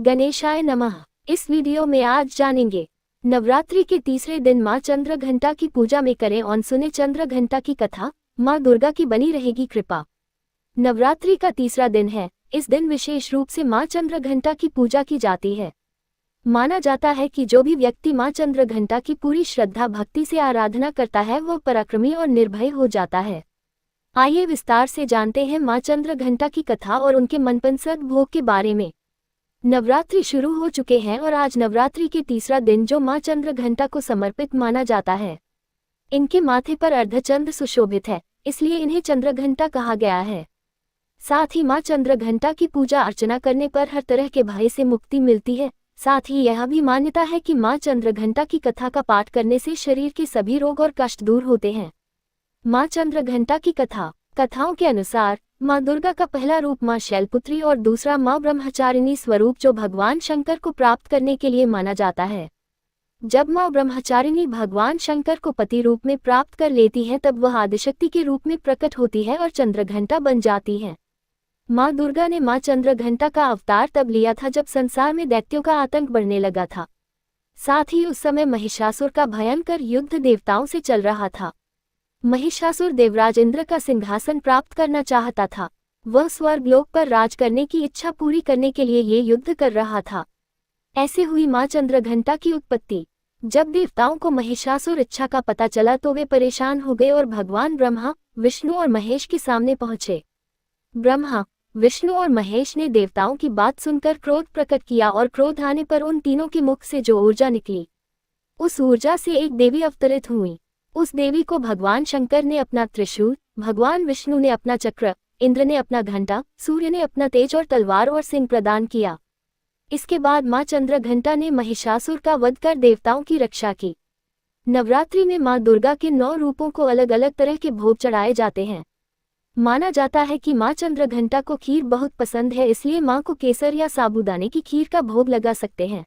गणेशाय नमः। इस वीडियो में आज जानेंगे नवरात्रि के तीसरे दिन मां चंद्रघंटा की पूजा में करें और सुने चंद्रघंटा की कथा। मां दुर्गा की बनी रहेगी कृपा। नवरात्रि का तीसरा दिन है। इस दिन विशेष रूप से मां चंद्रघंटा की पूजा की जाती है। माना जाता है कि जो भी व्यक्ति मां चंद्रघंटा की पूरी श्रद्धा भक्ति से आराधना करता है वह पराक्रमी और निर्भय हो जाता है। आइए विस्तार से जानते हैं मां चंद्रघंटा की कथा और उनके मनपसंद भोग के बारे में। नवरात्रि शुरू हो चुके हैं और आज नवरात्रि के तीसरा दिन जो मां चंद्रघंटा को समर्पित माना जाता है। इनके माथे पर अर्धचंद्र सुशोभित है, इसलिए इन्हें चंद्रघंटा कहा गया है। साथ ही मां चंद्रघंटा की पूजा अर्चना करने पर हर तरह के भय से मुक्ति मिलती है। साथ ही यह भी मान्यता है कि मां चंद्रघंटा की कथा का पाठ करने से शरीर के सभी रोग और कष्ट दूर होते हैं। मां चंद्रघंटा की कथाओं के अनुसार मां दुर्गा का पहला रूप मां शैलपुत्री और दूसरा मां ब्रह्मचारिणी स्वरूप जो भगवान शंकर को प्राप्त करने के लिए माना जाता है। जब मां ब्रह्मचारिणी भगवान शंकर को पति रूप में प्राप्त कर लेती है तब वह आदिशक्ति के रूप में प्रकट होती है और चंद्रघंटा बन जाती है। मां दुर्गा ने मां चंद्रघंटा का अवतार तब लिया था जब संसार में दैत्यों का आतंक बढ़ने लगा था। साथ ही उस समय महिषासुर का भयंकर युद्ध देवताओं से चल रहा था। महिषासुर देवराज इंद्र का सिंहासन प्राप्त करना चाहता था। वह स्वर्गलोक पर राज करने की इच्छा पूरी करने के लिए ये युद्ध कर रहा था। ऐसे हुई मां चंद्रघंटा की उत्पत्ति। जब देवताओं को महिषासुर इच्छा का पता चला तो वे परेशान हो गए और भगवान ब्रह्मा, विष्णु और महेश के सामने पहुंचे। ब्रह्मा, विष्णु और महेश ने देवताओं की बात सुनकर क्रोध प्रकट किया और क्रोध आने पर उन तीनों के मुख से जो ऊर्जा निकली, उस ऊर्जा से एक देवी अवतरित हुई। उस देवी को भगवान शंकर ने अपना त्रिशूल, भगवान विष्णु ने अपना चक्र, इंद्र ने अपना घंटा, सूर्य ने अपना तेज और तलवार और सिंह प्रदान किया। इसके बाद मां चंद्रघंटा ने महिषासुर का वध कर देवताओं की रक्षा की। नवरात्रि में मां दुर्गा के 9 रूपों को अलग अलग तरह के भोग चढ़ाए जाते हैं। माना जाता है कि मां चंद्रघंटा को खीर बहुत पसंद है, इसलिए मां को केसर या साबूदाने की खीर का भोग लगा सकते हैं।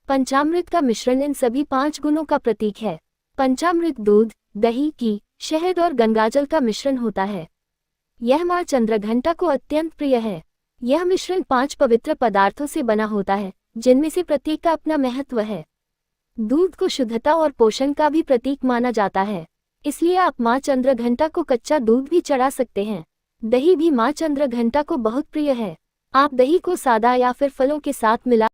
पंचामृत का मिश्रण इन सभी 5 गुणों का प्रतीक है। पंचामृत दूध, दही, घी, शहद और गंगाजल का मिश्रण होता है। यह मां चंद्रघंटा को अत्यंत प्रिय है। यह मिश्रण 5 पवित्र पदार्थों से बना होता है, जिनमें से प्रत्येक का अपना महत्व है। दूध को शुद्धता और पोषण का भी प्रतीक माना जाता है, इसलिए आप मां चंद्रघंटा को कच्चा दूध भी चढ़ा सकते हैं। दही भी मां चंद्रघंटा को बहुत प्रिय है। आप दही को सादा या फिर फलों के साथ मिला